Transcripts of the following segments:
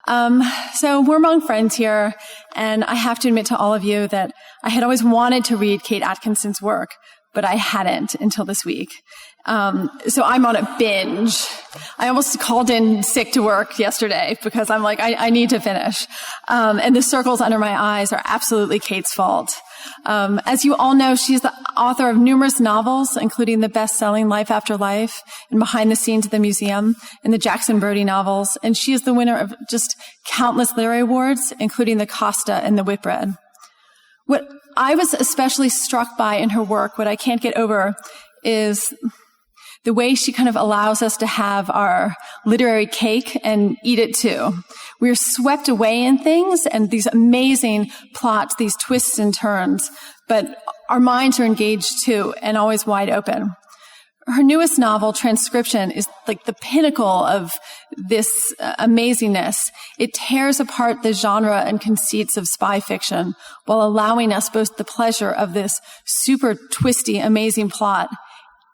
So we're among friends here, and I have to admit to all of you that I had always wanted to read Kate Atkinson's work, but I hadn't until this week. So I'm on a binge. I almost called in sick to work yesterday because I'm like, I need to finish. And the circles under my eyes are absolutely Kate's fault. As you all know, she's the author of numerous novels, including the best-selling Life After Life and Behind the Scenes at the Museum and the Jackson Brodie novels. And she is the winner of just countless literary awards, including the Costa and the Whitbread. What I was especially struck by in her work, what I can't get over, is the way she kind of allows us to have our literary cake and eat it too. We're swept away in things and these amazing plots, these twists and turns, but our minds are engaged too and always wide open. Her newest novel, Transcription, is like the pinnacle of this amazingness. It tears apart the genre and conceits of spy fiction while allowing us both the pleasure of this super twisty, amazing plot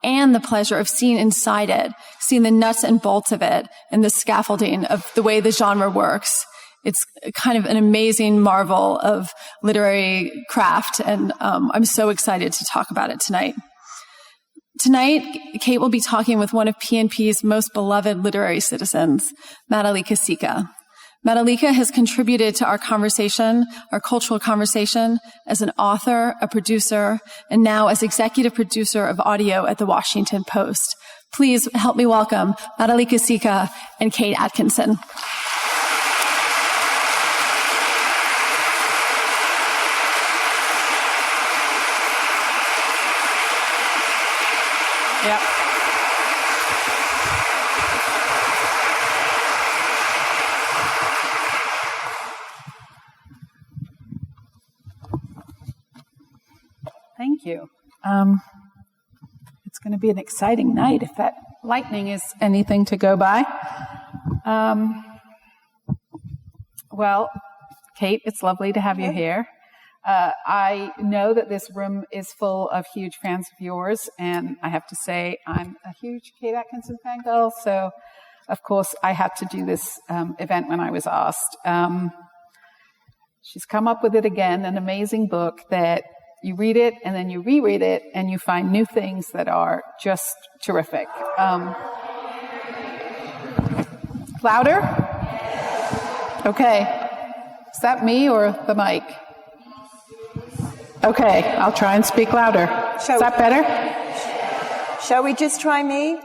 and the pleasure of seeing inside it, seeing the nuts and bolts of it and the scaffolding of the way the genre works. It's kind of an amazing marvel of literary craft, and I'm so excited to talk about it tonight. Tonight, Kate will be talking with one of PNP's most beloved literary citizens, Madhulika Sikka. Madhulika has contributed to our conversation, our cultural conversation, as an author, a producer, and now as executive producer of audio at the Washington Post. Please help me welcome Madhulika Sikka and Kate Atkinson. Yep. Thank you. It's going to be an exciting night if that lightning is anything to go by. Well, Kate, it's lovely to have you here. I know that this room is full of huge fans of yours, and I have to say I'm a huge Kate Atkinson fangirl, so of course I had to do this event when I was asked. She's come up with it again, an amazing book that you read it and then you reread it and you find new things that are just terrific. Louder? Okay. Is that me or the mic? Okay, I'll try and speak louder. Is that better? Shall we just try me?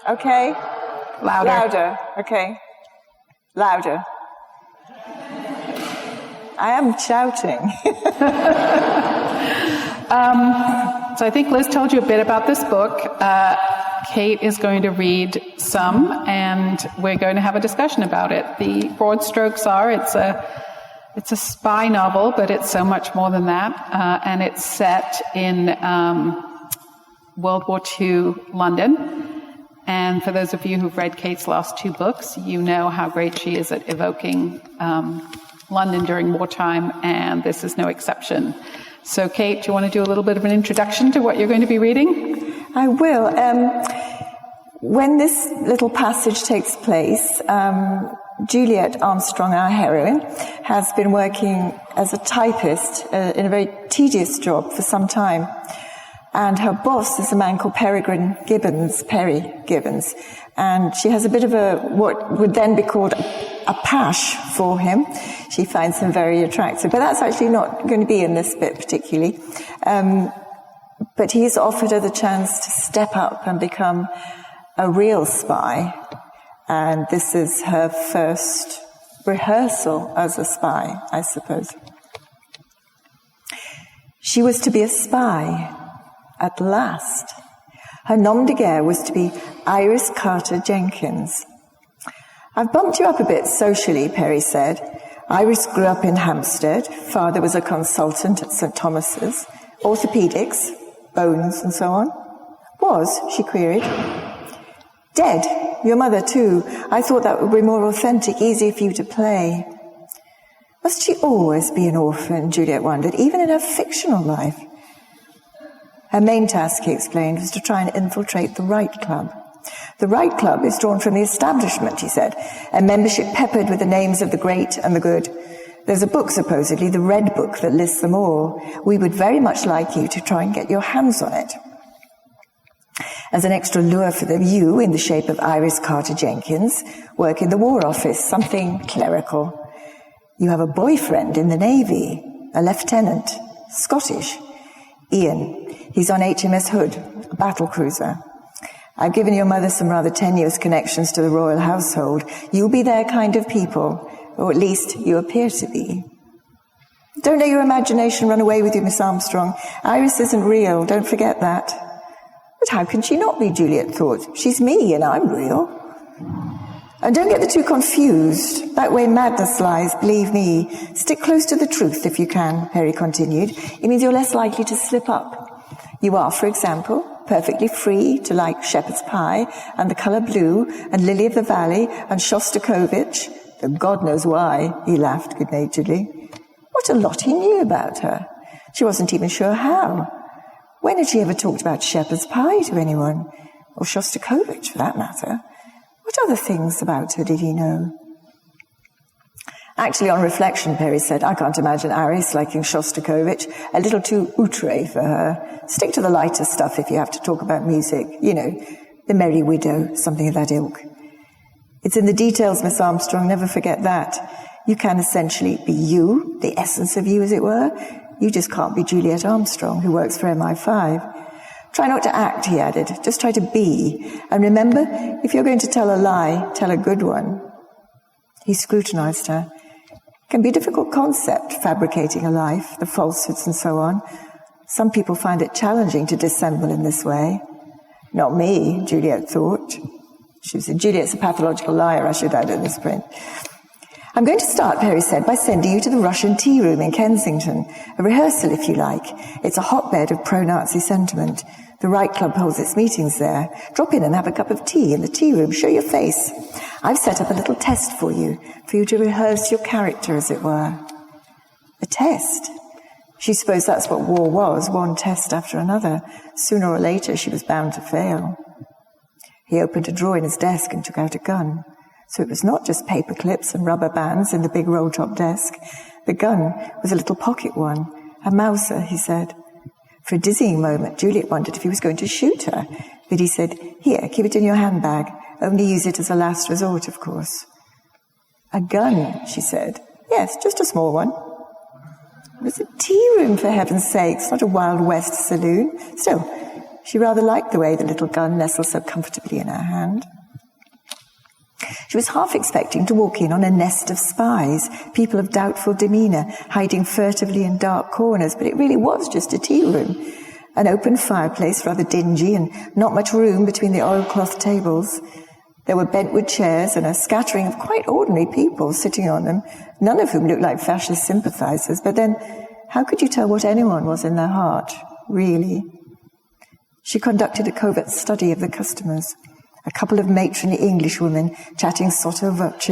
Okay. Louder. Louder. Okay. Louder. I am shouting. So I think Liz told you a bit about this book. Kate is going to read some, and we're going to have a discussion about it. The broad strokes are it's a spy novel, but it's so much more than that, and it's set in World War II London. And for those of you who've read Kate's last two books, you know how great she is at evoking London during wartime, and this is no exception. So, Kate, do you want to do a little bit of an introduction to what you're going to be reading? I will. When this little passage takes place, Juliet Armstrong, our heroine, has been working as a typist in a very tedious job for some time. And her boss is a man called Perry Gibbons. And she has a bit of what would then be called a pash for him. She finds him very attractive. But that's actually not going to be in this bit particularly. But he's offered her the chance to step up and become a real spy. And this is her first rehearsal as a spy, I suppose. She was to be a spy at last. Her nom de guerre was to be Iris Carter Jenkins. I've bumped you up a bit socially, Perry said. Iris grew up in Hampstead. Father was a consultant at St. Thomas's. Orthopedics, bones and so on. Was, she queried. Dead. Your mother too. I thought that would be more authentic, easier for you to play. Must she always be an orphan, Juliet wondered, even in her fictional life? Her main task, he explained, was to try and infiltrate the Right Club. The Right Club is drawn from the establishment, he said, a membership peppered with the names of the great and the good. There's a book, supposedly, the Red Book, that lists them all. We would very much like you to try and get your hands on it. As an extra lure for them, you, in the shape of Iris Carter Jenkins, work in the War Office, something clerical. You have a boyfriend in the Navy, a lieutenant, Scottish. Ian, he's on HMS Hood, a battle cruiser. I've given your mother some rather tenuous connections to the royal household. You'll be their kind of people, or at least you appear to be. Don't let your imagination run away with you, Miss Armstrong. Iris isn't real, don't forget that. But how can she not be, Juliet thought. She's me and I'm real. And don't get the two confused. That way madness lies, believe me. Stick close to the truth if you can, Perry continued. It means you're less likely to slip up. You are, for example, perfectly free to like shepherd's pie and the colour blue and lily of the valley and Shostakovich, though God knows why, he laughed good-naturedly. What a lot he knew about her. She wasn't even sure how. When had she ever talked about shepherd's pie to anyone? Or Shostakovich, for that matter? What other things about her did he know? Actually, on reflection, Perry said, I can't imagine Iris liking Shostakovich. A little too outre for her. Stick to the lighter stuff if you have to talk about music. You know, The Merry Widow, something of that ilk. It's in the details, Miss Armstrong, never forget that. You can essentially be you, the essence of you, as it were. You just can't be Juliet Armstrong, who works for MI5. Try not to act, he added. Just try to be. And remember, if you're going to tell a lie, tell a good one. He scrutinized her. It can be a difficult concept, fabricating a life, the falsehoods and so on. Some people find it challenging to dissemble in this way. Not me, Juliet thought. Juliet's a pathological liar, I should add in this print. I'm going to start, Perry said, by sending you to the Russian Tea Room in Kensington. A rehearsal, if you like. It's a hotbed of pro-Nazi sentiment. The Right Club holds its meetings there. Drop in and have a cup of tea in the tea room. Show your face. I've set up a little test for you to rehearse your character, as it were. A test? She supposed that's what war was, one test after another. Sooner or later, she was bound to fail. He opened a drawer in his desk and took out a gun. So it was not just paper clips and rubber bands in the big roll-top desk. The gun was a little pocket one, a Mauser, he said. For a dizzying moment, Juliet wondered if he was going to shoot her. But he said, here, keep it in your handbag. Only use it as a last resort, of course. A gun, she said. Yes, just a small one. It was a tea room, for heaven's sakes, not a Wild West saloon. Still, she rather liked the way the little gun nestled so comfortably in her hand. She was half expecting to walk in on a nest of spies, people of doubtful demeanour, hiding furtively in dark corners, but it really was just a tea room. An open fireplace, rather dingy, and not much room between the oilcloth tables. There were bentwood chairs and a scattering of quite ordinary people sitting on them, none of whom looked like fascist sympathisers, but then how could you tell what anyone was in their heart, really? She conducted a covert study of the customers. A couple of matronly Englishwomen chatting sotto voce,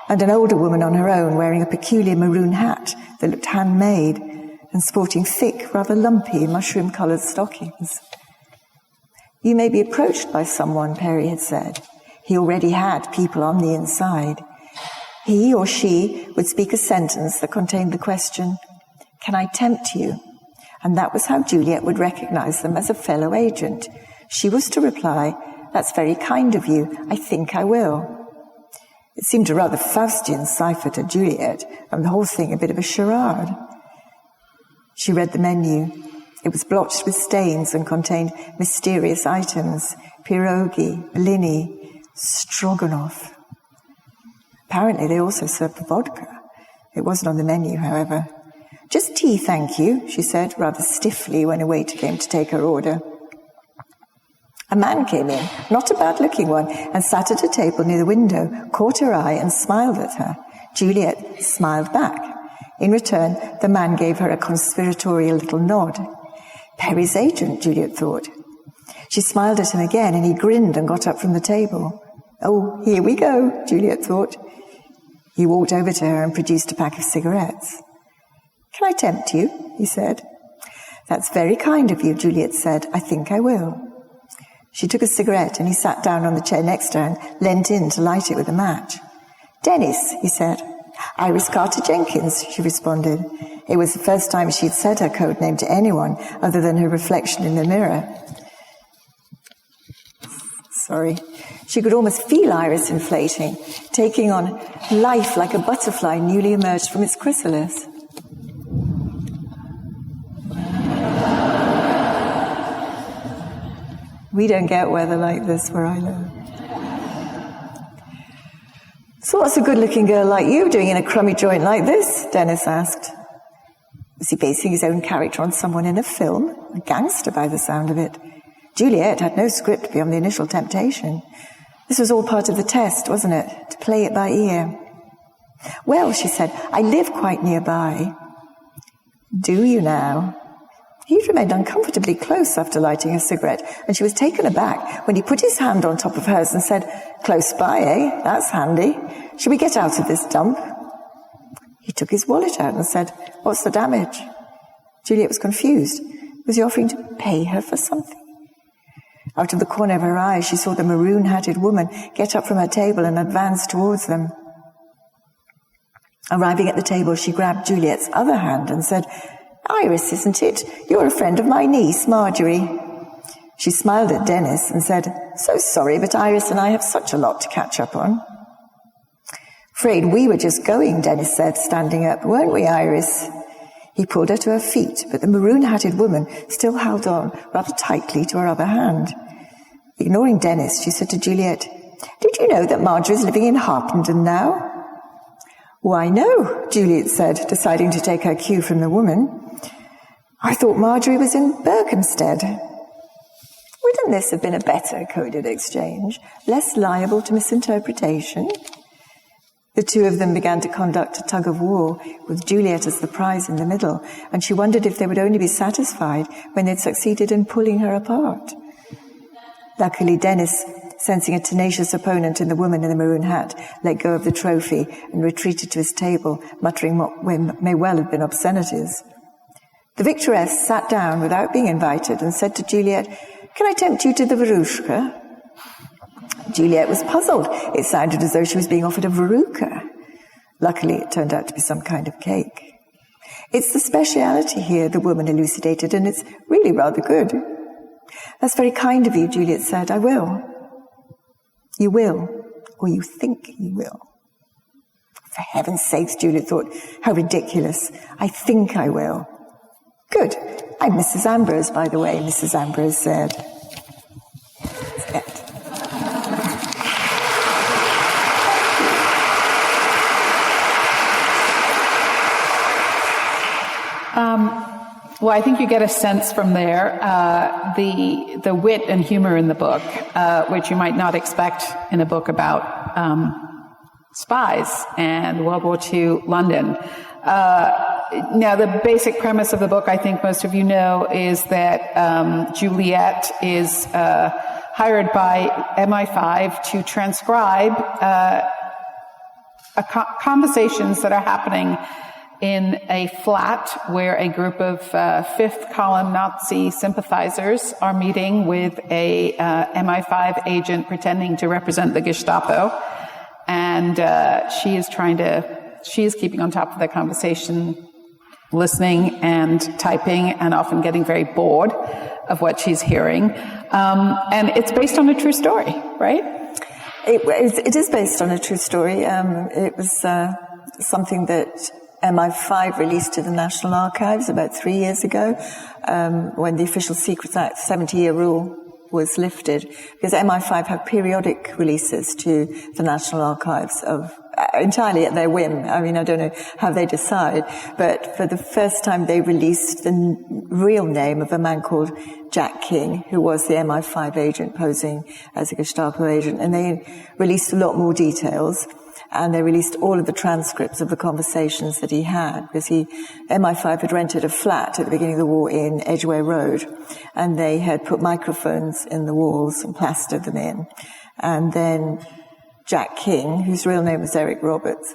and an older woman on her own wearing a peculiar maroon hat that looked handmade and sporting thick, rather lumpy, mushroom-coloured stockings. You may be approached by someone, Perry had said. He already had people on the inside. He or she would speak a sentence that contained the question, can I tempt you? And that was how Juliet would recognise them as a fellow agent. She was to reply, that's very kind of you. I think I will. It seemed a rather Faustian cipher to Juliet, and the whole thing a bit of a charade. She read the menu. It was blotched with stains and contained mysterious items. Pierogi, blini, stroganoff. Apparently they also served vodka. It wasn't on the menu, however. Just tea, thank you, she said, rather stiffly when a waiter came to take her order. A man came in, not a bad-looking one, and sat at a table near the window, caught her eye and smiled at her. Juliet smiled back. In return, the man gave her a conspiratorial little nod. Perry's agent, Juliet thought. She smiled at him again, and he grinned and got up from the table. Oh, here we go, Juliet thought. He walked over to her and produced a pack of cigarettes. Can I tempt you? He said. That's very kind of you, Juliet said. I think I will. She took a cigarette and he sat down on the chair next to her and leant in to light it with a match. "Dennis," he said. "Iris Carter Jenkins," she responded. It was the first time she'd said her code name to anyone other than her reflection in the mirror. Sorry. She could almost feel Iris inflating, taking on life like a butterfly newly emerged from its chrysalis. We don't get weather like this where I live. "So what's a good-looking girl like you doing in a crummy joint like this?" Dennis asked. Was he basing his own character on someone in a film? A gangster by the sound of it. Juliet had no script beyond the initial temptation. This was all part of the test, wasn't it? To play it by ear. "Well," she said, "I live quite nearby." "Do you now?" He'd remained uncomfortably close after lighting a cigarette, and she was taken aback when he put his hand on top of hers and said, "Close by, eh? That's handy. Shall we get out of this dump?" He took his wallet out and said, "What's the damage?" Juliet was confused. Was he offering to pay her for something? Out of the corner of her eye, she saw the maroon-hatted woman get up from her table and advance towards them. Arriving at the table, she grabbed Juliet's other hand and said, "Iris, isn't it? You're a friend of my niece, Marjorie." She smiled at Dennis and said, "So sorry, but Iris and I have such a lot to catch up on." "Afraid we were just going," Dennis said, standing up. "Weren't we, Iris?" He pulled her to her feet, but the maroon-hatted woman still held on rather tightly to her other hand. Ignoring Dennis, she said to Juliet, "Did you know that Marjorie's living in Harpenden now?" "Why, no," Juliet said, deciding to take her cue from the woman. "I thought Marjorie was in Berkhamsted." Wouldn't this have been a better coded exchange, less liable to misinterpretation? The two of them began to conduct a tug-of-war, with Juliet as the prize in the middle, and she wondered if they would only be satisfied when they'd succeeded in pulling her apart. Luckily, Dennis, sensing a tenacious opponent in the woman in the maroon hat, let go of the trophy and retreated to his table, muttering what may well have been obscenities. The victoress sat down without being invited and said to Juliet, "Can I tempt you to the verushka?" Juliet was puzzled. It sounded as though she was being offered a veruca. Luckily, it turned out to be some kind of cake. "It's the speciality here," the woman elucidated, "and it's really rather good." "That's very kind of you," Juliet said. "I will." "You will, or you think you will." For heaven's sakes, Juliet thought, how ridiculous. "I think I will." "Good. I'm Mrs. Ambrose, by the way," Mrs. Ambrose said. Well, I think you get a sense from there, the wit and humor in the book, which you might not expect in a book about spies and World War II London. Now, the basic premise of the book, I think most of you know, is that Juliet is hired by MI5 to transcribe conversations that are happening in a flat where a group of fifth column Nazi sympathizers are meeting with a MI5 agent pretending to represent the Gestapo. And she is keeping on top of the conversation, listening and typing and often getting very bored of what she's hearing. And it's based on a true story, right? It is based on a true story. It was something that MI5 released to the National Archives about 3 years ago, when the Official Secrets Act 70-year rule was lifted, because MI5 have periodic releases to the National Archives of entirely at their whim. I mean, I don't know how they decide, but for the first time they released the real name of a man called Jack King, who was the MI5 agent posing as a Gestapo agent, and they released a lot more details. And they released all of the transcripts of the conversations that he had, because MI5 had rented a flat at the beginning of the war in Edgware Road, and they had put microphones in the walls and plastered them in. And then Jack King, whose real name was Eric Roberts,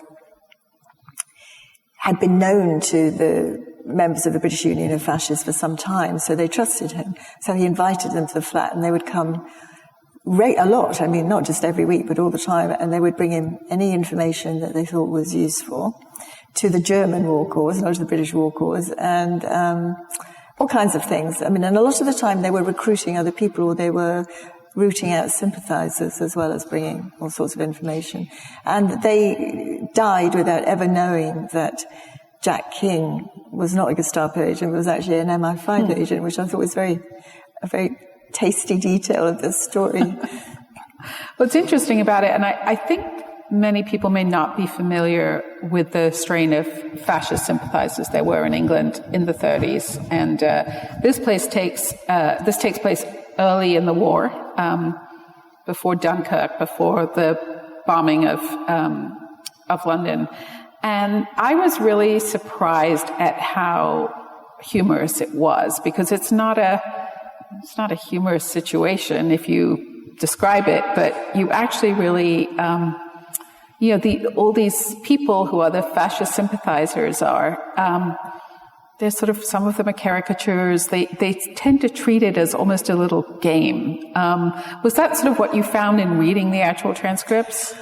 had been known to the members of the British Union of Fascists for some time, so they trusted him. So he invited them to the flat, and they would come a lot. I mean, not just every week, but all the time. And they would bring in any information that they thought was useful to the German war cause, not to the British war cause, and all kinds of things. I mean, and a lot of the time they were recruiting other people, or they were rooting out sympathizers as well as bringing all sorts of information. And they died without ever knowing that Jack King was not a Gestapo agent, but was actually an MI5 agent, which I thought was a very tasty detail of this story. What's interesting about it, and I think many people may not be familiar with the strain of fascist sympathizers there were in England in the 30s, and this takes place early in the war, before Dunkirk, before the bombing of London, and I was really surprised at how humorous it was, because it's not a humorous situation if you describe it, but you actually really all these people who are the fascist sympathizers are, they're sort of, some of them are caricatures. They tend to treat it as almost a little game. Was that sort of what you found in reading the actual transcripts?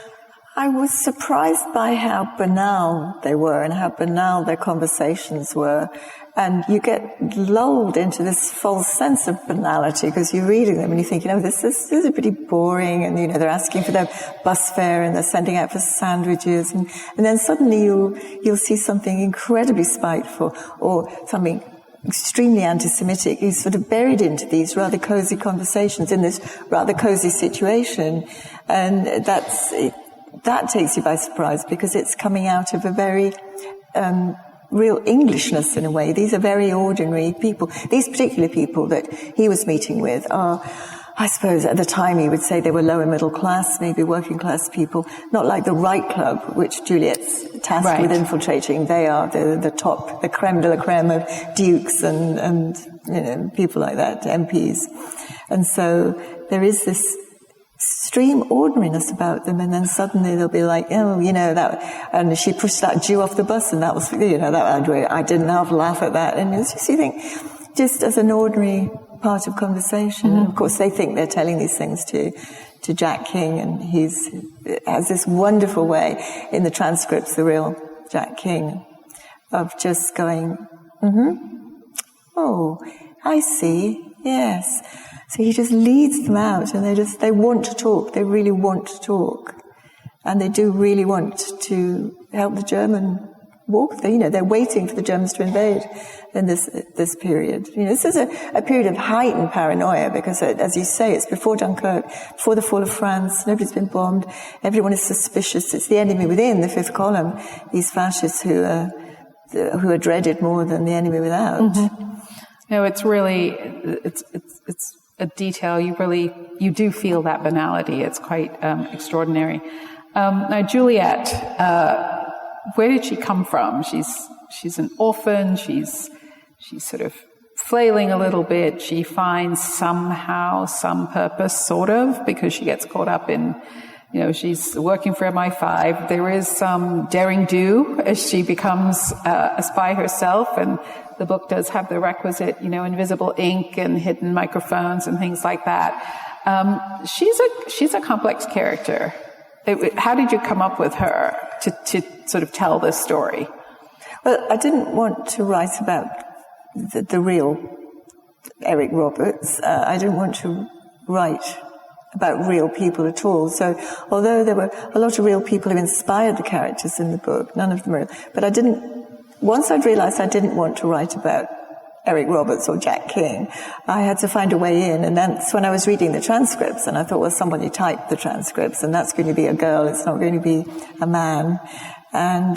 I was surprised by how banal they were and how banal their conversations were. And you get lulled into this false sense of banality because you're reading them and you think, this is pretty boring. And, they're asking for their bus fare and they're sending out for sandwiches. And then suddenly you'll see something incredibly spiteful or something extremely anti-Semitic is sort of buried into these rather cozy conversations in this rather cozy situation. And that takes you by surprise because it's coming out of a very real Englishness in a way. These are very ordinary people. These particular people that he was meeting with are, I suppose at the time he would say they were lower middle class, maybe working class people, not like the Right Club, which Juliet's tasked with infiltrating. They are the top, the creme de la creme of dukes and people like that, MPs. And so there is this extreme ordinariness about them, and then suddenly they'll be like, and she pushed that Jew off the bus, and that was, I didn't have to laugh at that. And it's just, you think, just as an ordinary part of conversation. Mm-hmm. And of course, they think they're telling these things to Jack King, and has this wonderful way in the transcripts, the real Jack King, of just going, oh, I see, yes. So he just leads them out, and they want to talk. They really want to talk. And they do really want to help the German war. They're waiting for the Germans to invade in this period. This is a period of heightened paranoia because, as you say, it's before Dunkirk, before the fall of France. Nobody's been bombed. Everyone is suspicious. It's the enemy within, the fifth column, these fascists who are dreaded more than the enemy without. Mm-hmm. No, it's really, it's a detail. You do feel that banality. It's quite extraordinary. Now, Juliet, where did she come from? She's an orphan. She's sort of flailing a little bit. She finds somehow some purpose, sort of, because she gets caught up in, she's working for MI5. There is some daring do as she becomes a spy herself, and the book does have the requisite, invisible ink and hidden microphones and things like that. She's a complex character. How did you come up with her to sort of tell this story? Well, I didn't want to write about the real Eric Roberts. I didn't want to write about real people at all. So although there were a lot of real people who inspired the characters in the book, none of them are, but once I'd realized I didn't want to write about Eric Roberts or Jack King, I had to find a way in. And that's when I was reading the transcripts, and I thought, well, somebody typed the transcripts, and that's going to be a girl, it's not going to be a man. And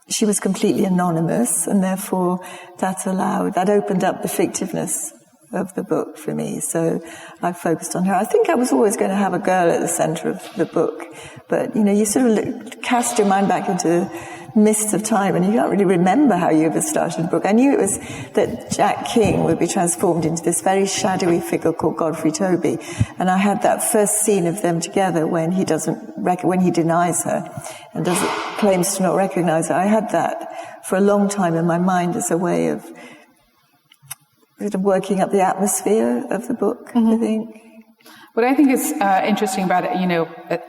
she was completely anonymous, and therefore that opened up the fictiveness of the book for me. So I focused on her. I think I was always going to have a girl at the center of the book, but you sort of cast your mind back into the mists of time, and you can't really remember how you ever started the book. I knew it was that Jack King would be transformed into this very shadowy figure called Godfrey Toby, and I had that first scene of them together when he denies her and claims to not recognize her. I had that for a long time in my mind as a way of sort of working up the atmosphere of the book, I think. What I think is interesting about it,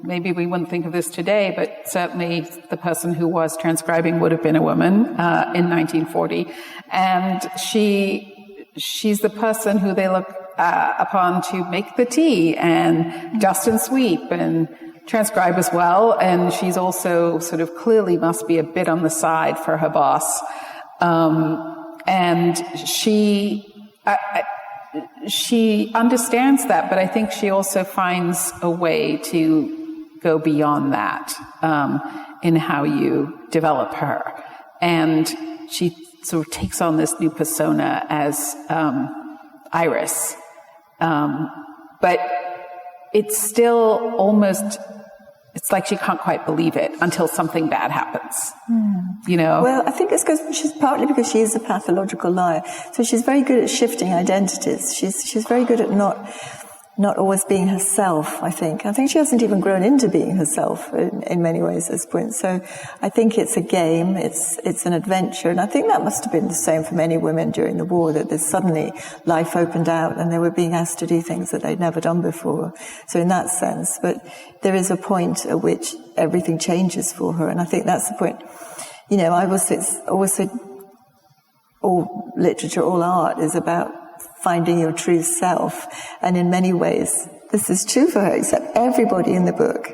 maybe we wouldn't think of this today, but certainly the person who was transcribing would have been a woman in 1940. And she's the person who they look upon to make the tea and dust and sweep and transcribe as well. And she's also sort of clearly must be a bit on the side for her boss. And she understands that, but I think she also finds a way to go beyond that in how you develop her. And she sort of takes on this new persona as Iris. But it's still almost, it's like she can't quite believe it until something bad happens, Well, I think it's partly because she is a pathological liar. So she's very good at shifting identities. She's very good at not always being herself, I think. I think she hasn't even grown into being herself in many ways at this point. So I think it's a game, it's an adventure, and I think that must have been the same for many women during the war, that there's suddenly life opened out and they were being asked to do things that they'd never done before. So in that sense, but there is a point at which everything changes for her, and I think that's the point. I always said all literature, all art is about finding your true self. And in many ways, this is true for her, except everybody in the book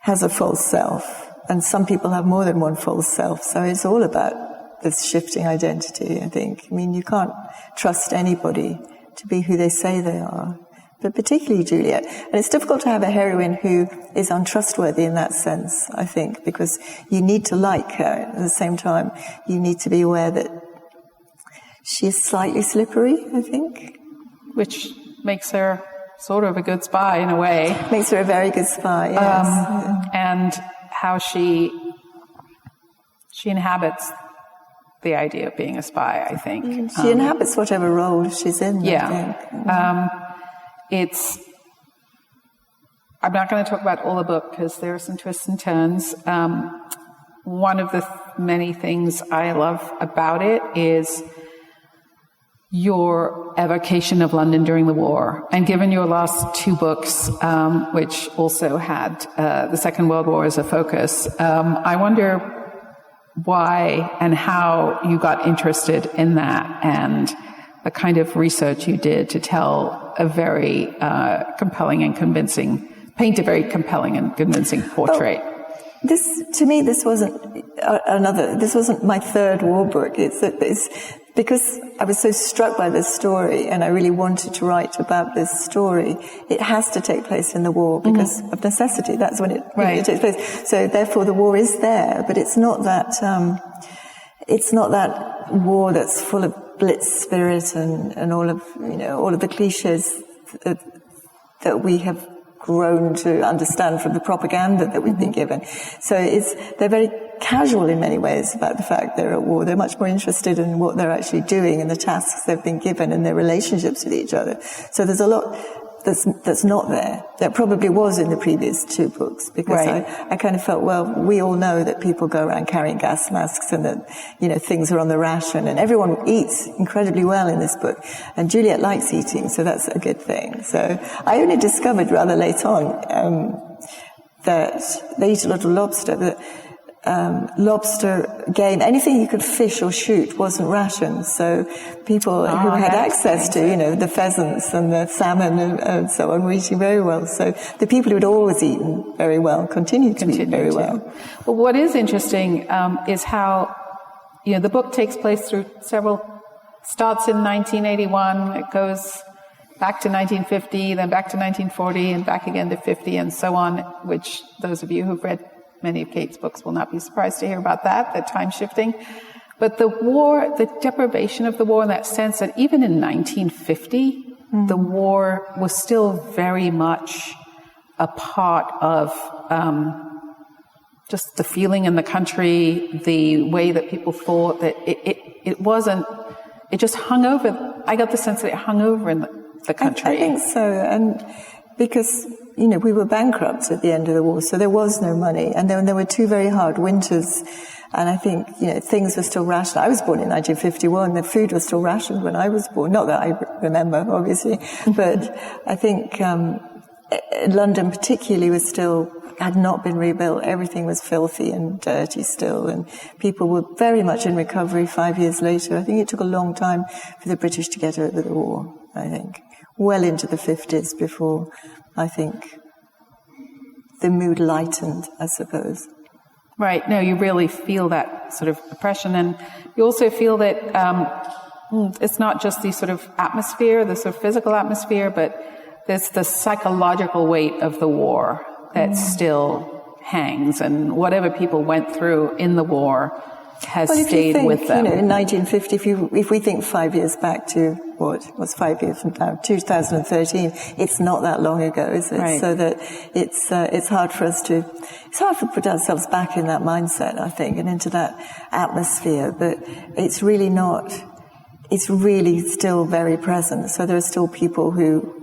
has a false self. And some people have more than one false self. So it's all about this shifting identity, I think. You can't trust anybody to be who they say they are, but particularly Juliet. And it's difficult to have a heroine who is untrustworthy in that sense, I think, because you need to like her. At the same time, you need to be aware that she is slightly slippery, I think. Which makes her sort of a good spy in a way. Makes her a very good spy, yes. And how she inhabits the idea of being a spy, I think. She inhabits whatever role she's in, yeah. I think. I'm not going to talk about all the book because there are some twists and turns. One of the many things I love about it is your evocation of London during the war. And given your last two books, which also had the Second World War as a focus, I wonder why and how you got interested in that and the kind of research you did to tell a very compelling and convincing, paint a very compelling and convincing portrait. This wasn't my third war book. It's because I was so struck by this story and I really wanted to write about this story. It has to take place in the war because of necessity. That's when it takes place. So therefore the war is there, but it's not that war that's full of blitz spirit and all of the cliches that we have grown to understand from the propaganda that we've been given. So they're very casual in many ways about the fact they're at war. They're much more interested in what they're actually doing and the tasks they've been given and their relationships with each other. So there's a lot that's not there. That probably was in the previous two books because I kind of felt, well, we all know that people go around carrying gas masks and that, things are on the ration and everyone eats incredibly well in this book. And Juliet likes eating, so that's a good thing. So I only discovered rather late on, that they eat a lot of lobster, that lobster game, anything you could fish or shoot wasn't rationed. So people who had access to, the pheasants and the salmon and so on were eating very well. So the people who had always eaten very well continue to eat very well. Well, what is interesting is how, the book takes place through starts in 1981, it goes back to 1950, then back to 1940, and back again to 50, and so on, which those of you who've read many of Kate's books will not be surprised to hear about that, the time shifting. But the war, the deprivation of the war in that sense that even in 1950, the war was still very much a part of just the feeling in the country, the way that people thought that it just hung over. I got the sense that it hung over in the country. I think so. And because, we were bankrupt at the end of the war, so there was no money. And then there were two very hard winters. And I think, things were still rationed. I was born in 1951. The food was still rationed when I was born. Not that I remember, obviously. But I think London particularly had not been rebuilt. Everything was filthy and dirty still. And people were very much in recovery 5 years later. I think it took a long time for the British to get over the war, I think. Well into the 50s before, I think, the mood lightened, I suppose. Right. No, you really feel that sort of oppression. And you also feel that it's not just the sort of atmosphere, the sort of physical atmosphere, but there's the psychological weight of the war that still hangs. And whatever people went through in the war has stayed with them. In 1950, if we think 5 years back to what's 5 years from now, 2013, it's not that long ago, is it? Right. So that it's hard for us to put ourselves back in that mindset, I think, and into that atmosphere. But it's really not. It's really still very present. So there are still people who,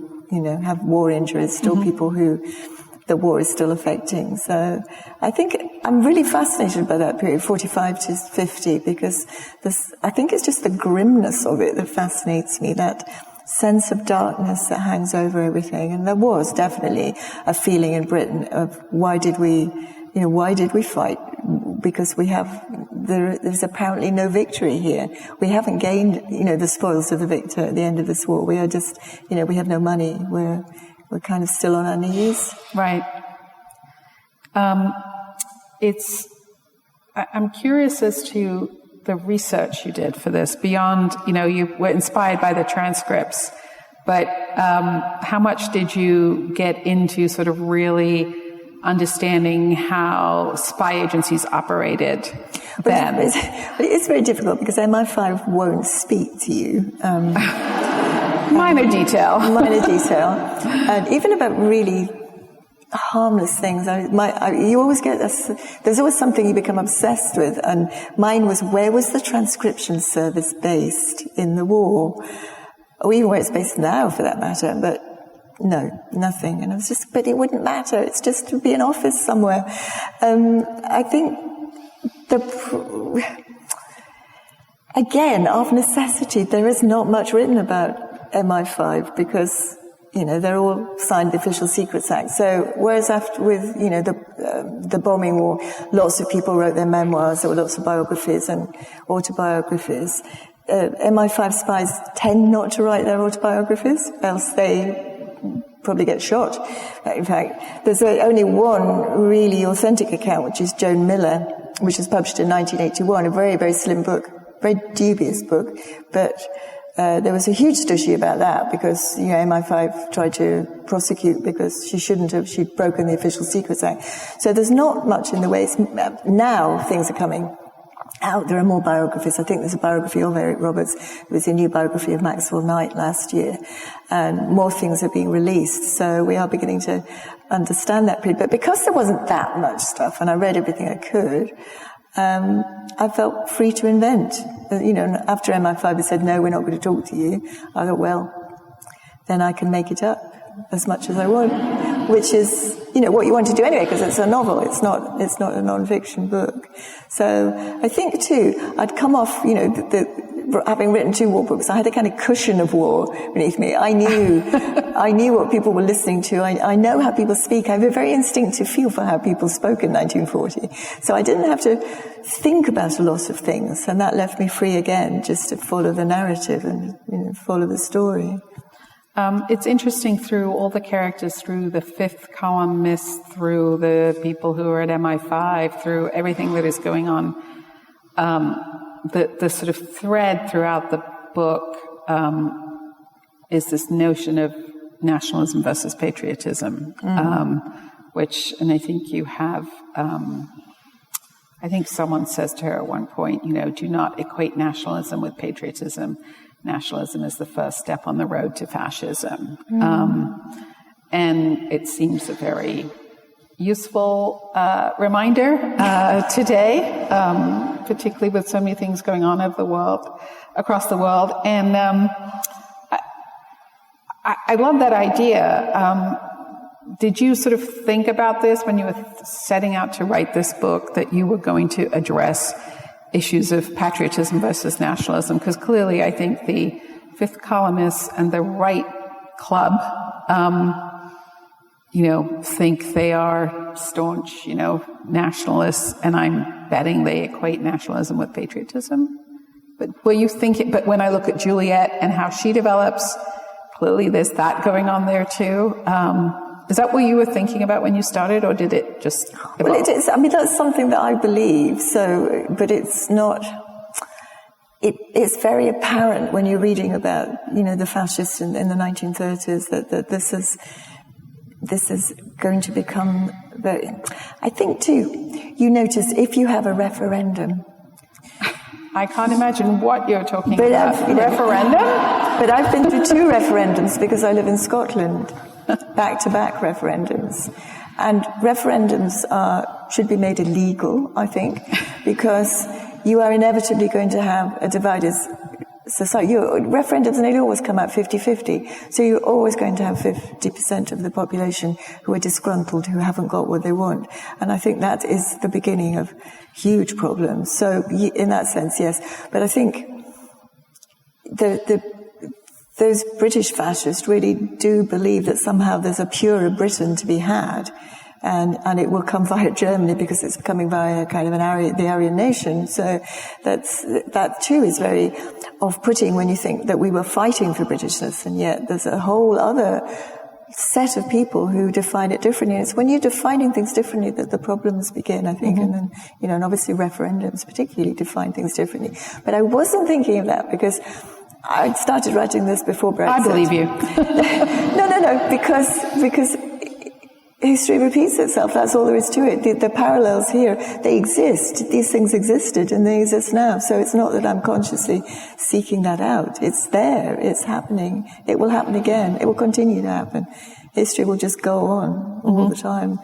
have war injuries, still people who the war is still affecting. So I think I'm really fascinated by that period, 45 to 50, because I think it's just the grimness of it that fascinates me, that sense of darkness that hangs over everything. And there was definitely a feeling in Britain of why did we fight? Because there's apparently no victory here. We haven't gained, the spoils of the victor at the end of this war. We are just, we have no money. We're kind of still on our knees. Right. I'm curious as to the research you did for this beyond, you were inspired by the transcripts, but how much did you get into sort of really understanding how spy agencies operated then? It's very difficult because MI5 won't speak to you. Minor detail. And even about really harmless things. You always get there's always something you become obsessed with. And mine was, where was the transcription service based in the war? Or even where it's based now, for that matter. But no, nothing. And I was but it wouldn't matter. It's just to be an office somewhere. I think again, of necessity, there is not much written about MI5 because, they're all signed the Official Secrets Act. So whereas after with, the bombing war, lots of people wrote their memoirs, there were lots of biographies and autobiographies. MI5 spies tend not to write their autobiographies, else they probably get shot. In fact, there's only one really authentic account, which is Joan Miller, which was published in 1981, a very, very slim book, very dubious book, but there was a huge stushy about that because, MI5 tried to prosecute because she'd broken the Official Secrets Act. So there's not much in the way. Now things are coming out. There are more biographies. I think there's a biography of Eric Roberts. There was a new biography of Maxwell Knight last year. And more things are being released. So we are beginning to understand that period. But because there wasn't that much stuff, and I read everything I could, I felt free to invent. After MI5 said, no, we're not going to talk to you, I thought, well, then I can make it up as much as I want, which is, what you want to do anyway, because it's a novel. It's not a non-fiction book. So I think too, I'd come off, having written 2 war books, I had a kind of cushion of war beneath me. I knew what people were listening to. I know how people speak. I have a very instinctive feel for how people spoke in 1940. So I didn't have to think about a lot of things, and that left me free again, just to follow the narrative and, follow the story. It's interesting through all the characters, through the fifth columnist, through the people who are at MI5, through everything that is going on, the sort of thread throughout the book is this notion of nationalism versus patriotism, which, and I think you have, I think someone says to her at one point, do not equate nationalism with patriotism. Nationalism is the first step on the road to fascism. And it seems a very useful reminder today, particularly with so many things going on across the world. And I love that idea. did you sort of think about this when you were setting out to write this book, that you were going to address issues of patriotism versus nationalism? Because clearly I think the Fifth Columnists and the Right Club, think they are staunch, nationalists, and I'm betting they equate nationalism with patriotism. But were you thinking, but when I look at Juliet and how she develops, clearly there's that going on there too. Is that what you were thinking about when you started, or did it just evolve? Well, it is. I mean, that's something that I believe, but it's not, it's very apparent when you're reading about, the fascists in the 1930s that this is going to become very, I think too, you notice if you have a referendum, I can't imagine what you're talking about. Referendum? But I've been through 2 referendums because I live in Scotland, back-to-back referendums. And referendums should be made illegal, I think, because you are inevitably going to have a divided society. Referendums nearly always come out 50-50. So you're always going to have 50% of the population who are disgruntled, who haven't got what they want. And I think that is the beginning of huge problems. So in that sense, yes. But I think those British fascists really do believe that somehow there's a purer Britain to be had. And it will come via Germany because it's coming via kind of the Aryan nation. So that too is very off-putting when you think that we were fighting for Britishness, and yet there's a whole other set of people who define it differently. And it's when you're defining things differently that the problems begin, I think. Mm-hmm. And then, and obviously referendums particularly define things differently. But I wasn't thinking of that because I started writing this before Brexit. I believe you. No, because history repeats itself. That's all there is to it. The parallels here, they exist. These things existed and they exist now. So it's not that I'm consciously seeking that out. It's there. It's happening. It will happen again. It will continue to happen. History will just go on all the time,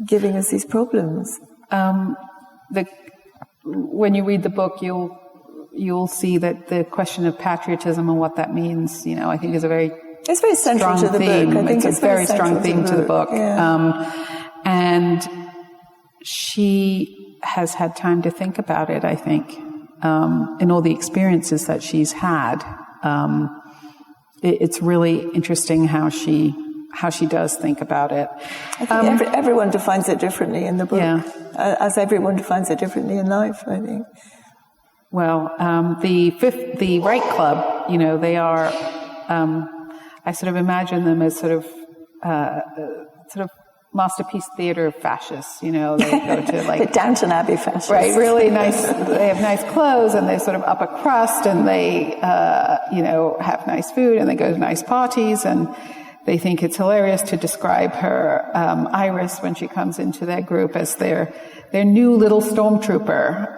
giving us these problems. When you read the book, you'll see that the question of patriotism and what that means, I think is it's very central to the theme. book. I think it's a very strong theme to the book. Yeah. And she has had time to think about it, I think, in all the experiences that she's had. It's really interesting how she does think think it. I think everyone defines it differently in the book, as everyone defines it differently in life, I think. Well, the Right Club, they are... I sort of imagine them as sort of masterpiece theater fascists. They go to the Downton Abbey fascists, right? Really nice. They have nice clothes, and they're sort of upper crust, and they have nice food, and they go to nice parties, and they think it's hilarious to describe her Iris when she comes into their group as their new little stormtrooper.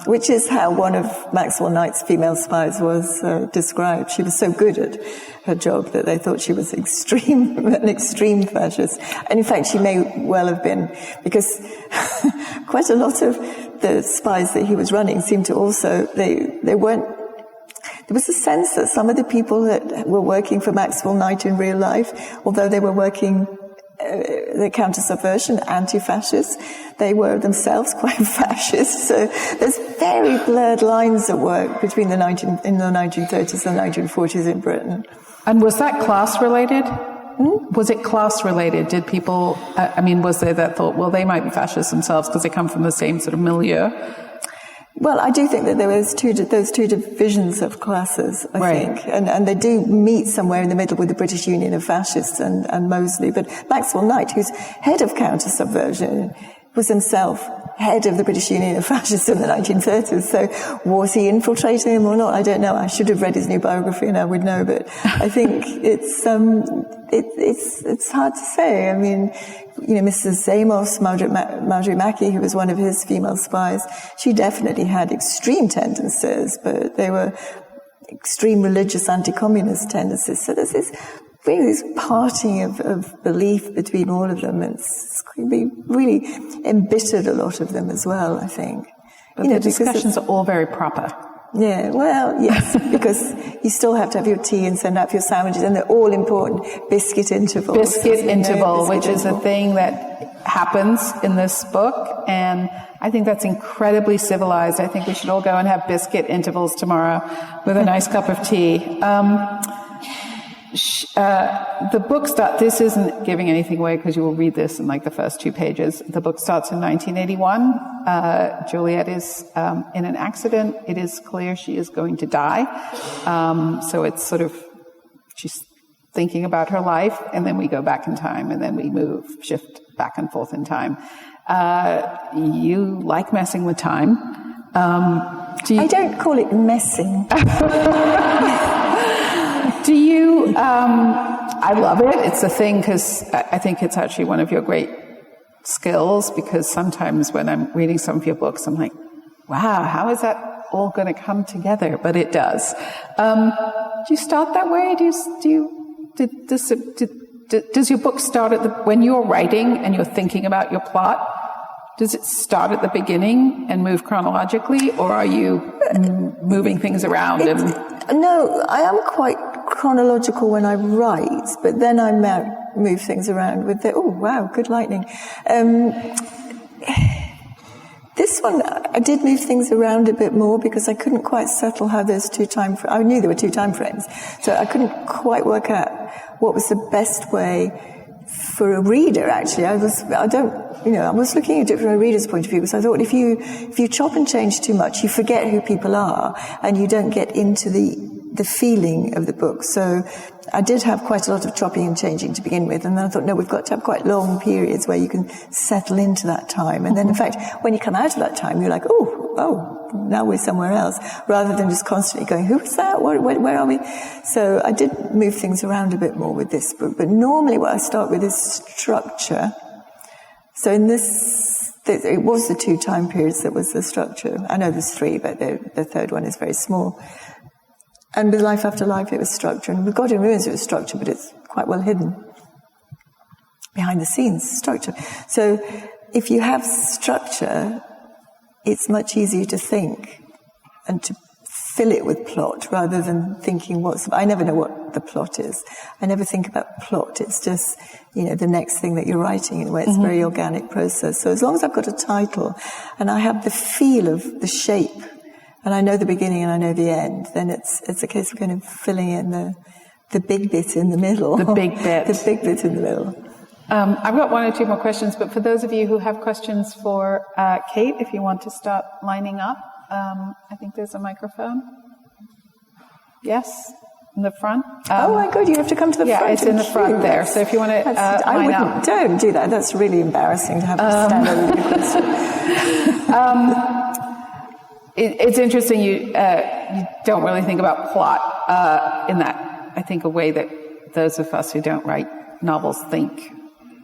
Which is how one of Maxwell Knight's female spies was described. She was so good at her job that they thought she was an extreme fascist. And in fact, she may well have been, because quite a lot of the spies that he was running seemed to also, they weren't, there was a sense that some of the people that were working for Maxwell Knight in real life, although they were working the counter-subversion, anti-fascists, they were themselves quite fascist. So there's very blurred lines at work between in the 1930s and 1940s in Britain. And was that class-related? Was it class-related? Did people, was there that thought, well, they might be fascists themselves because they come from the same sort of milieu? Well, I do think that there was those two divisions of classes, I think. And they do meet somewhere in the middle with the British Union of Fascists and Mosley. But Maxwell Knight, who's head of counter-subversion, was himself head of the British Union of Fascists in the 1930s. So was he infiltrating them or not? I don't know. I should have read his new biography and I would know. But I think it's hard to say. I mean, Mrs. Amos, Marjorie Mackey, who was one of his female spies, she definitely had extreme tendencies, but they were extreme religious anti-communist tendencies. So there's this parting of belief between all of them. It's really embittered a lot of them as well, I think. But the discussions are all very proper. Yeah, well, yes, because you still have to have your tea and send out your sandwiches, and they're all important. Biscuit intervals. Biscuit interval, which is a thing that happens in this book, and I think that's incredibly civilized. I think we should all go and have biscuit intervals tomorrow with a nice cup of tea. The book this isn't giving anything away because you will read this in like the first 2 pages. The book starts in 1981. Juliet is in an accident. It is clear she is going to die. So it's sort of, she's thinking about her life, and then we go back in time, and then we shift back and forth in time. You like messing with time. I don't call it messing. Do you, I love it. It's a thing because I think it's actually one of your great skills, because sometimes when I'm reading some of your books, I'm like, wow, how is that all going to come together? But it does. Do you start that way? Does your book start when you're writing and you're thinking about your plot? Does it start at the beginning and move chronologically, or are you moving things around? No, I am quite chronological when I write, but then I move things around with oh, wow, good lightning. This one, I did move things around a bit more because I couldn't quite settle how those I knew there were 2 time frames, so I couldn't quite work out what was the best way for a reader, actually. I was looking at it from a reader's point of view, because I thought if you chop and change too much, you forget who people are, and you don't get into the feeling of the book. So I did have quite a lot of chopping and changing to begin with, and then I thought, no, we've got to have quite long periods where you can settle into that time. And then, in fact, when you come out of that time, you're like, oh, now we're somewhere else, rather than just constantly going, who was that? Where are we? So I did move things around a bit more with this book, but normally what I start with is structure. So in this, it was the 2 time periods that was the structure. I know there's 3, but the third one is very small. And with Life After Life, it was structure. And with God in Ruins, it was structure, but it's quite well hidden behind the scenes, structure. So if you have structure, it's much easier to think and to fill it with plot rather than thinking I never know what the plot is. I never think about plot. It's just, the next thing that you're writing in a way. It's a very organic process. So as long as I've got a title and I have the feel of the shape, and I know the beginning and I know the end, then it's a case of kind of filling in the big bit in the middle. The big bit. The big bit in the middle. I've got 1 or 2 more questions, but for those of you who have questions for Kate, if you want to start lining up, I think there's a microphone. Yes? In the front? Oh my God, you have to come to the front. Yeah, it's in the front there. So if you want to line up. Don't do that. That's really embarrassing to have to stand over the question. It's interesting you don't really think about plot in that, I think, a way that those of us who don't write novels think.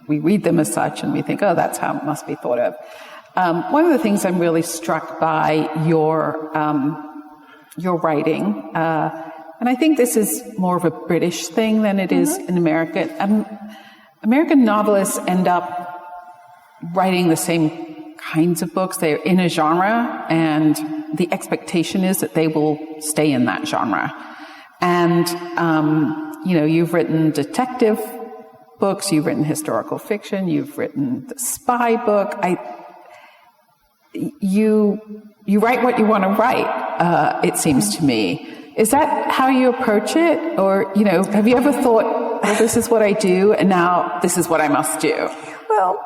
We read them as such and we think, oh, that's how it must be thought of. One of the things I'm really struck by your writing, and I think this is more of a British thing than it is in America. American novelists end up writing the same kinds of books. They're in a genre, and the expectation is that they will stay in that genre. And, you've written detective books, you've written historical fiction, you've written the spy book. You write what you want to write, it seems to me. Is that how you approach it? Or, have you ever thought, well, this is what I do, and now this is what I must do? Well,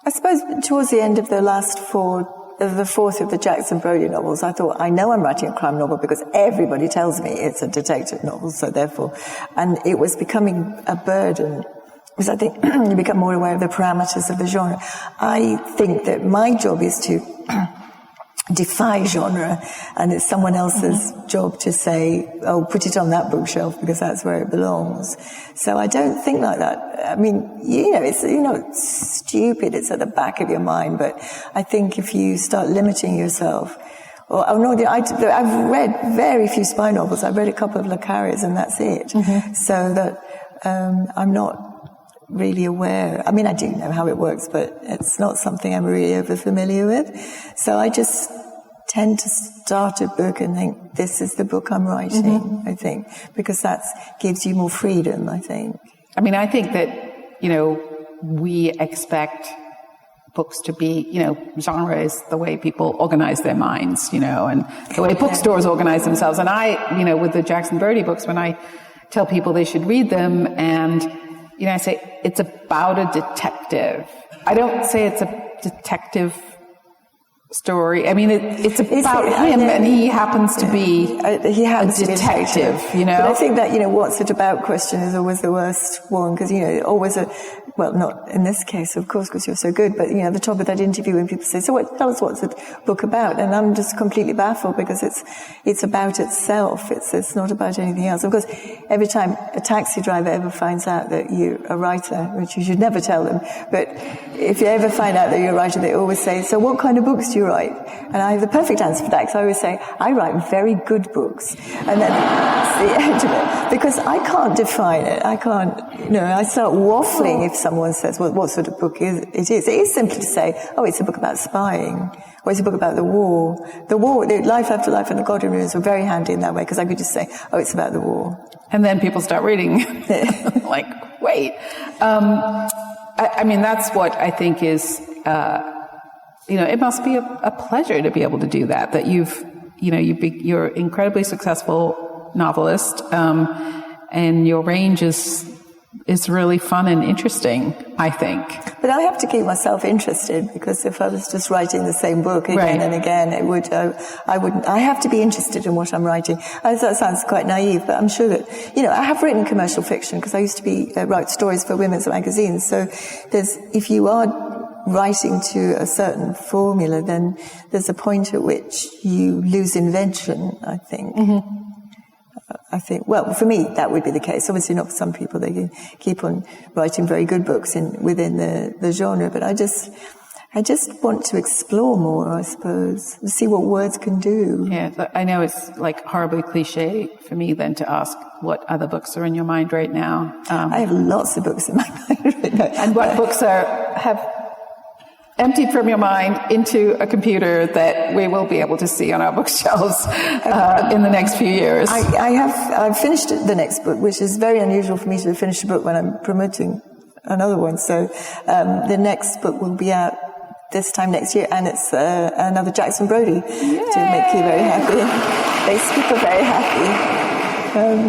I suppose towards the end of the fourth of the Jackson Brodie novels, I thought, I know I'm writing a crime novel because everybody tells me it's a detective novel, so therefore, and it was becoming a burden. Because I think you become more aware of the parameters of the genre. I think that my job is to defy genre, and it's someone else's job to say, oh, put it on that bookshelf because that's where it belongs. So I don't think like that. I mean, it's stupid, it's at the back of your mind, but I think if you start limiting yourself, I've read very few spy novels. I've read a couple of Le Carre's and that's it. So that I'm not really aware. I mean, I do know how it works, but it's not something I'm really over familiar with. So I just tend to start a book and think, this is the book I'm writing, I think, because that gives you more freedom, I think. I mean, I think that, we expect books to be, genre is the way people organize their minds, and the way bookstores organize themselves. And I, with the Jackson Brodie books, when I tell people they should read them, and, I say, it's about a detective. I don't say it's a detective story. I mean, it's about him, and he happens to be a detective, But I think that, what's it about question is always the worst one, because, always well, not in this case, of course, because you're so good, but, at the top of that interview when people say, so tell us what's the book about? And I'm just completely baffled, because it's about itself. It's not about anything else. Of course, every time a taxi driver ever finds out that you're a writer, which you should never tell them, but if you ever find out that you're a writer, they always say, so what kind of books do you write? And I have the perfect answer for that, because I always say, I write very good books. And then that's the end of it. Because I can't define it. I can't, I start waffling if someone says, well, what sort of book it is. It is simply to say, oh, it's a book about spying. Or it's a book about the war. The war, Life After Life and the God in Ruins were very handy in that way, because I could just say, oh, it's about the war. And then people start reading. Like, wait. I mean, that's what I think is, it must be a pleasure to be able to do that. That you're incredibly successful novelist, and your range is really fun and interesting, I think. But I have to keep myself interested, because if I was just writing the same book again and again, it would, I wouldn't. I have to be interested in what I'm writing. That sounds quite naive, but I'm sure that, I have written commercial fiction, because I used to write stories for women's magazines. So if you are writing to a certain formula, then there's a point at which you lose invention, I think. I think, well, for me, that would be the case. Obviously not for some people. They can keep on writing very good books within the genre, but I just want to explore more, I suppose, to see what words can do. Yeah, I know it's like horribly cliche for me then to ask what other books are in your mind right now. I have lots of books in my mind right now. And what books have emptied from your mind into a computer that we will be able to see on our bookshelves in the next few years? I've finished the next book, which is very unusual for me to finish a book when I'm promoting another one. So the next book will be out this time next year, and it's another Jackson Brodie. To make you very happy. Makes people very happy.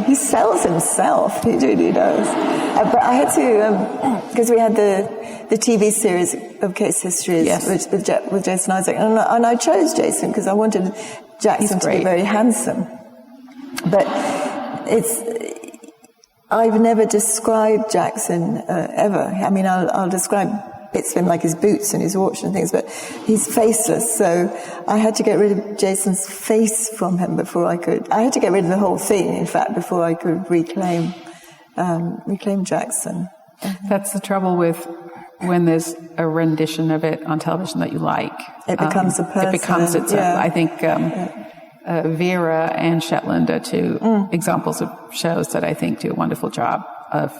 He sells himself. He really does. But I had to, because we had the TV series of Case Histories with Jason Isaac, and I chose Jason because I wanted Jackson to be very handsome. But I've never described Jackson ever. I mean, I'll describe bits of him, like his boots and his watch and things, but he's faceless, so I had to get rid of Jason's face from him I had to get rid of the whole thing, in fact, before I could reclaim Jackson. That's the trouble with when there's a rendition of it on television that you like. It becomes a person. It becomes I think Vera and Shetland are two examples of shows that I think do a wonderful job of,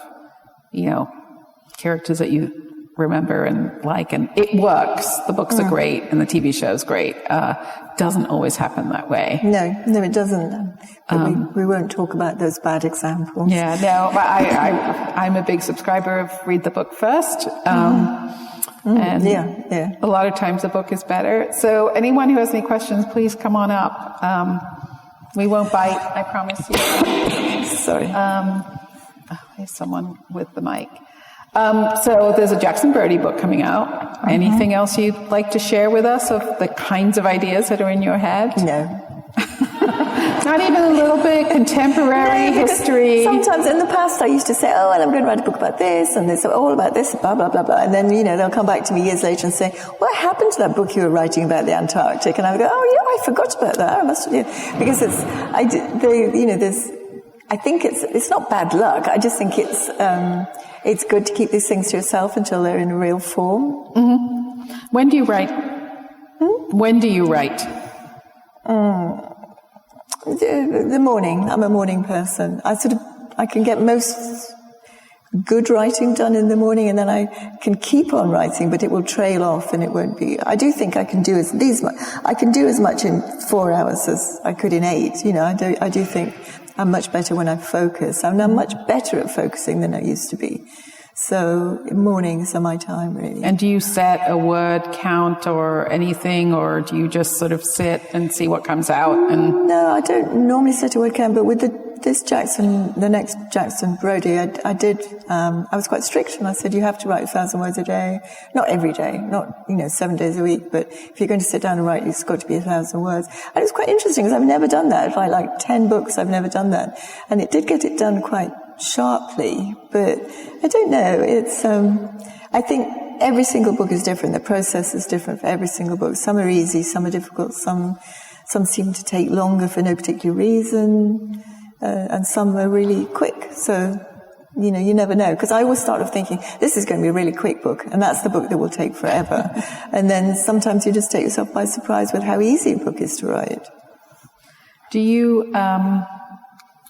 characters that you remember and like, and it works. The books are great and the TV show's great. Doesn't always happen that way. No, it doesn't. But we won't talk about those bad examples. Yeah, no, but I'm a big subscriber of read the book first. And a lot of times the book is better. So anyone who has any questions, please come on up. We won't bite, I promise you. Sorry. There's someone with the mic. So there's a Jackson Brodie book coming out. Anything else you'd like to share with us of the kinds of ideas that are in your head? No. Not even a little bit contemporary history? Sometimes in the past I used to say, and I'm going to write a book about this, and it's all about this, blah, blah, blah, blah. And then, they'll come back to me years later and say, what happened to that book you were writing about the Antarctic? And I would go, I forgot about that. I must have, because I think it's not bad luck. I just think it's good to keep these things to yourself until they're in real form. Mm-hmm. When do you write? When do you write? The morning. I'm a morning person. I can get most good writing done in the morning, and then I can keep on writing, but it will trail off and it won't be. I do think I can do as much in 4 hours as I could in 8. I do think I'm much better when I focus. I'm now much better at focusing than I used to be. So mornings are my time, really. And do you set a word count or anything, or do you just sort of sit and see what comes out? And no, I don't normally set a word count, but with the next Jackson Brodie, I was quite strict, and I said, you have to write 1,000 words a day. Not every day, not, 7 days a week, but if you're going to sit down and write, it's got to be 1,000 words. And it was quite interesting, because I've never done that. If I like 10 books, I've never done that. And it did get it done quite sharply, but I don't know. It's, I think every single book is different. The process is different for every single book. Some are easy, some are difficult, some seem to take longer for no particular reason. And some are really quick. So, you never know. Because I always start off thinking, this is going to be a really quick book, and that's the book that will take forever. And then sometimes you just take yourself by surprise with how easy a book is to write. Do you,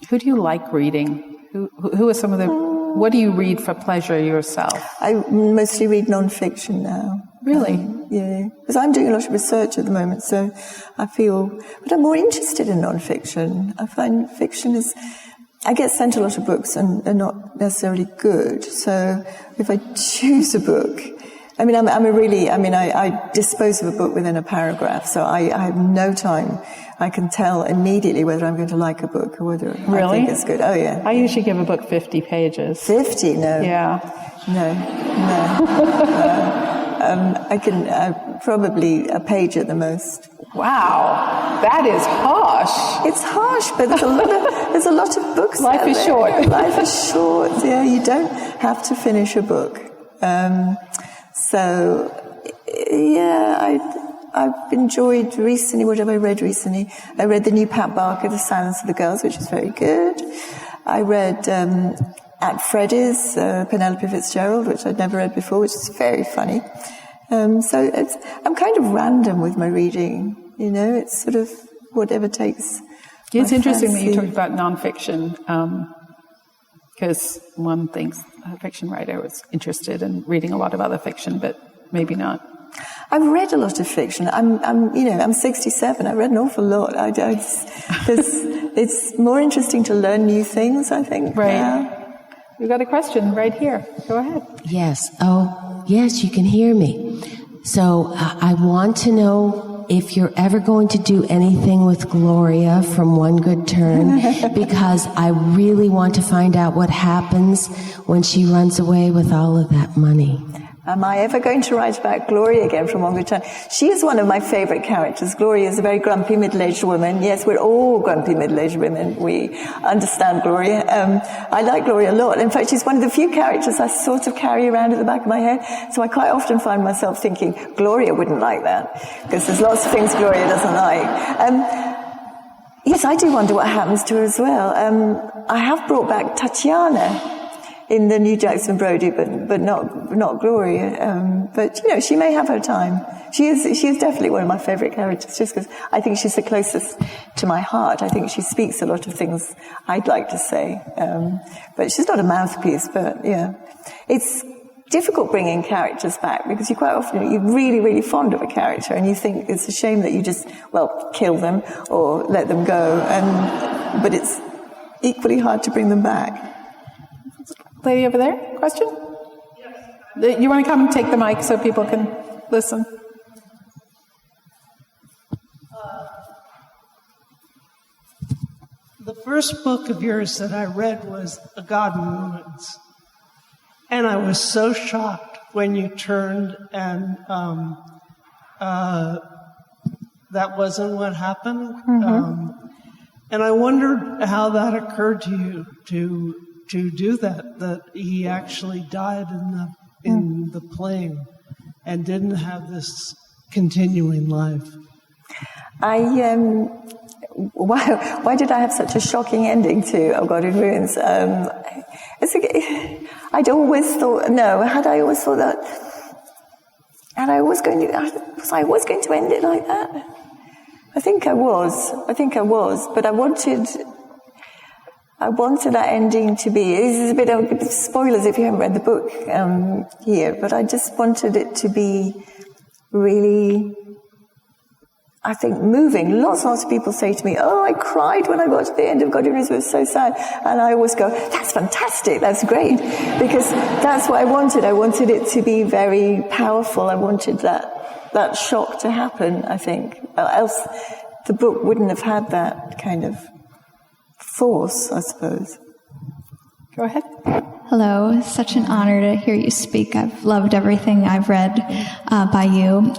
who do you like reading? Who are some of the, what do you read for pleasure yourself? I mostly read non-fiction now. Really? Yeah. Because I'm doing a lot of research at the moment, so I feel, but I'm more interested in non-fiction. I find fiction I get sent a lot of books and they're not necessarily good. So if I choose a book, I dispose of a book within a paragraph, so I have no time. I can tell immediately whether I'm going to like a book or whether I think it's good. Oh, yeah. I usually give a book 50 pages. 50? No. Yeah. No. I can probably a page at the most. Wow, that is harsh. It's harsh, but there's a lot of books. Life is short. Life is short. Yeah, you don't have to finish a book. I've enjoyed recently. What have I read recently? I read the new Pat Barker, The Silence of the Girls, which is very good. I read At Freddy's, Penelope Fitzgerald, which I'd never read before, which is very funny. I'm kind of random with my reading. It's sort of whatever takes. It's interesting that you talked about nonfiction, because one thinks a fiction writer was interested in reading a lot of other fiction, but maybe not. I've read a lot of fiction. I'm 67. I've read an awful lot. It's more interesting to learn new things, I think. Right. We've got a question right here. Go ahead. Yes. Oh, yes, you can hear me. So I want to know if you're ever going to do anything with Gloria from One Good Turn, because I really want to find out what happens when she runs away with all of that money. Am I ever going to write about Gloria again from One Good Turn? She is one of my favourite characters. Gloria is a very grumpy middle-aged woman. Yes, we're all grumpy middle-aged women. We understand Gloria. I like Gloria a lot. In fact, she's one of the few characters I sort of carry around at the back of my head. So I quite often find myself thinking, Gloria wouldn't like that, because there's lots of things Gloria doesn't like. Yes, I do wonder what happens to her as well. I have brought back Tatiana in the new Jackson Brodie, but not Gloria. But she may have her time. She is definitely one of my favourite characters, just because I think she's the closest to my heart. I think she speaks a lot of things I'd like to say. But she's not a mouthpiece. But yeah, it's difficult bringing characters back, because you quite often you're really, really fond of a character, and you think it's a shame that you just kill them or let them go. But it's equally hard to bring them back. Lady over there, question? Yes. You want to come and take the mic so people can listen? The first book of yours that I read was A God in Ruins. And I was so shocked when you turned and that wasn't what happened. Mm-hmm. And I wondered how that occurred to you to do that he actually died in the plane and didn't have this continuing life. Why did I have such a shocking ending to Oh God in Ruins? I'd always thought, had I always thought that, was I always going to end it like that? I think I was, but I I wanted that ending to be, this is a bit of spoilers if you haven't read the book here, but I just wanted it to be really, I think, moving. Lots and lots of people say to me, oh, I cried when I got to the end of God It was so sad. And I always go, that's fantastic, that's great. Because that's what I wanted. I wanted it to be very powerful. I wanted that shock to happen, I think. Else the book wouldn't have had that kind of force, I suppose. Go ahead. Hello, such an honor to hear you speak. I've loved everything I've read by you.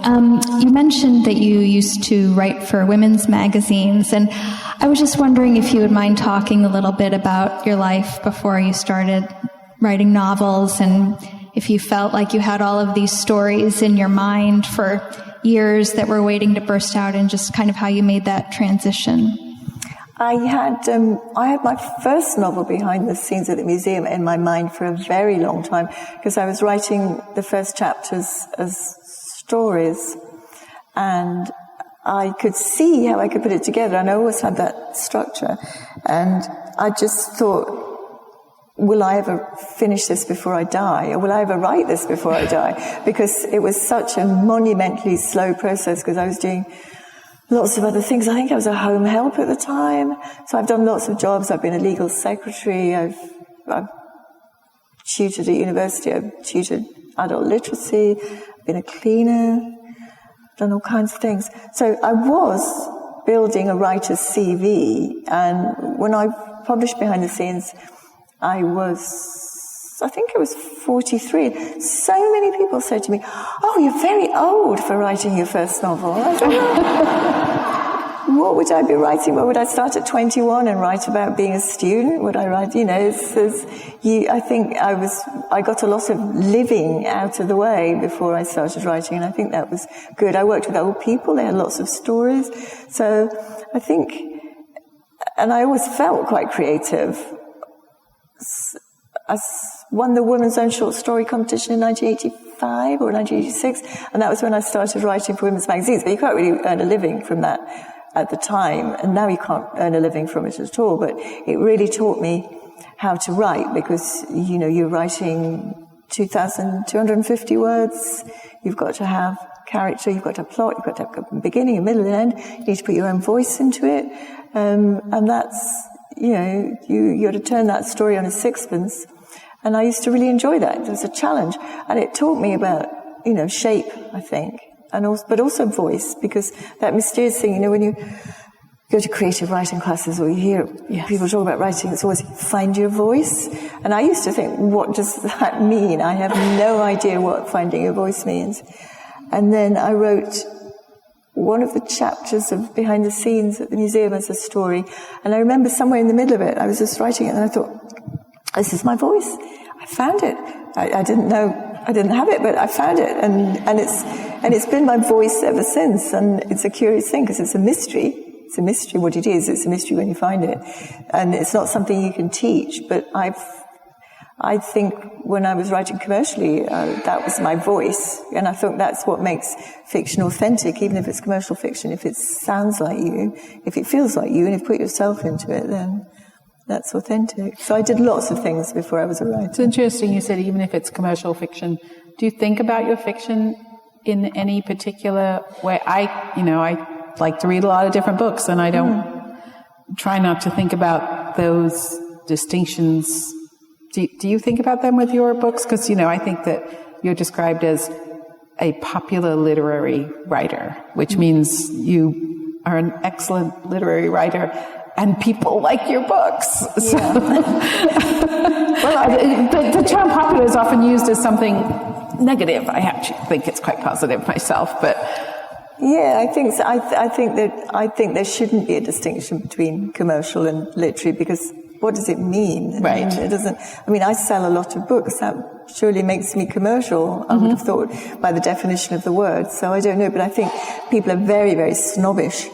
You mentioned that you used to write for women's magazines, and I was just wondering if you would mind talking a little bit about your life before you started writing novels, and if you felt like you had all of these stories in your mind for years that were waiting to burst out, and just kind of how you made that transition. I had my first novel, Behind the Scenes at the Museum, in my mind for a very long time, because I was writing the first chapters as stories, and I could see how I could put it together, and I always had that structure, and I just thought, will I ever finish this before I die, or will I ever write this before I die? Because it was such a monumentally slow process, because I was doing lots of other things. I think I was a home help at the time. So I've done lots of jobs. I've been a legal secretary. I've tutored at university. I've tutored adult literacy. I've been a cleaner. Done all kinds of things. So I was building a writer's CV. And when I published Behind the Scenes, I think I was 43. So many people said to me, oh, you're very old for writing your first novel. I thought, what would I be writing? Well, would I start at 21 and write about being a student? Would I write, I think I got a lot of living out of the way before I started writing, and I think that was good. I worked with old people. They had lots of stories. So I think, and I always felt quite creative. I won the Women's Own Short Story competition in 1985 or 1986, and that was when I started writing for women's magazines. But you can't really earn a living from that at the time, and now you can't earn a living from it at all. But it really taught me how to write, because, you're writing 2,250 words. You've got to have character, you've got to have plot, you've got to have a beginning, a middle, and an end. You need to put your own voice into it, and that's, you got to turn that story on a sixpence. And I used to really enjoy that. It was a challenge. And it taught me about, shape, I think, but also voice, because that mysterious thing, when you go to creative writing classes or you hear people talk about writing, it's always find your voice. And I used to think, what does that mean? I have no idea what finding your voice means. And then I wrote one of the chapters of Behind the Scenes at the museum as a story. And I remember somewhere in the middle of it, I was just writing it, and I thought, this is my voice. I found it. I didn't know I didn't have it, but I found it, and it's been my voice ever since. And it's a curious thing, because it's a mystery. It's a mystery what it is. It's a mystery when you find it, and it's not something you can teach. But I think when I was writing commercially, that was my voice, and I think that's what makes fiction authentic, even if it's commercial fiction. If it sounds like you, if it feels like you, and if you put yourself into it, then that's authentic. So I did lots of things before I was a writer. It's interesting you said even if it's commercial fiction. Do you think about your fiction in any particular way? I like to read a lot of different books, and I don't try not to think about those distinctions. Do you think about them with your books? Because, I think that you're described as a popular literary writer, which means you are an excellent literary writer, and people like your books. Yeah. So, well, the term popular is often used as something negative. I actually think it's quite positive myself, but yeah, I think so. I think there shouldn't be a distinction between commercial and literary, because what does it mean? Right. It doesn't. I sell a lot of books. That surely makes me commercial. I would have thought, by the definition of the word. So I don't know, but I think people are very, very snobbish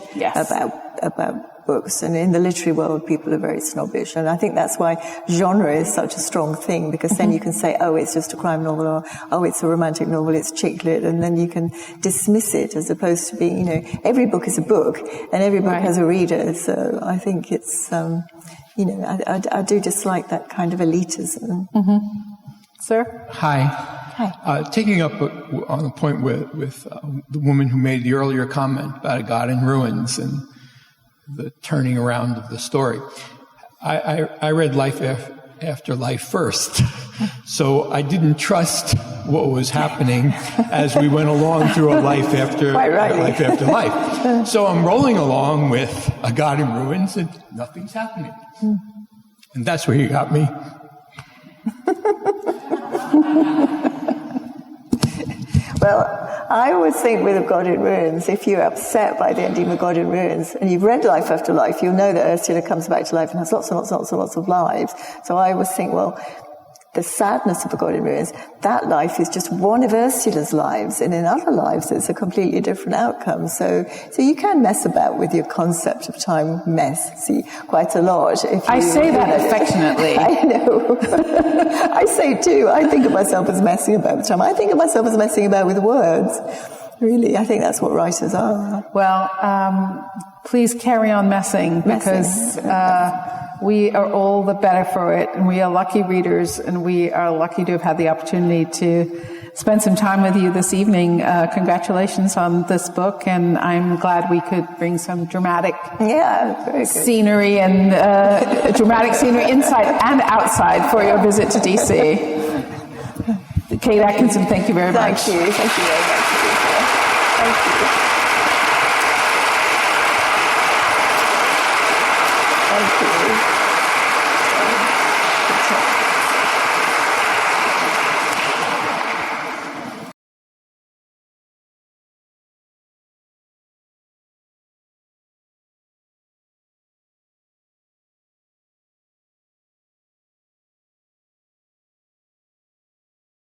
about books. And in the literary world, people are very snobbish. And I think that's why genre is such a strong thing, because then you can say, oh, it's just a crime novel, or oh, it's a romantic novel, it's chick lit, and then you can dismiss it, as opposed to being, every book is a book, and every book has a reader. So I think it's, I do dislike that kind of elitism. Sir? Hi. Taking up on the point with the woman who made the earlier comment about a God in ruins and the turning around of the story. I read Life After Life first, so I didn't trust what was happening as we went along through a life after life. So I'm rolling along with a God in ruins and nothing's happening. And that's where you got me. Well, I always think with A God in Ruins, if you're upset by the ending of A God in Ruins, and you've read Life After Life, you'll know that Ursula comes back to life and has lots and lots and lots and lots of lives. So I always think, well, the sadness of A God in Ruins, that life is just one of Ursula's lives, and in other lives it's a completely different outcome. So you can mess about with your concept of time, quite a lot. I say that affectionately. I know. I say too. I think of myself as messing about with time. I think of myself as messing about with words. Really, I think that's what writers are. Well, please carry on messing, because we are all the better for it, and we are lucky readers, and we are lucky to have had the opportunity to spend some time with you this evening. Congratulations on this book, and I'm glad we could bring some dramatic scenery and dramatic scenery inside and outside for your visit to DC. Kate Atkinson, thank you very much. Thank you very much. Thank you.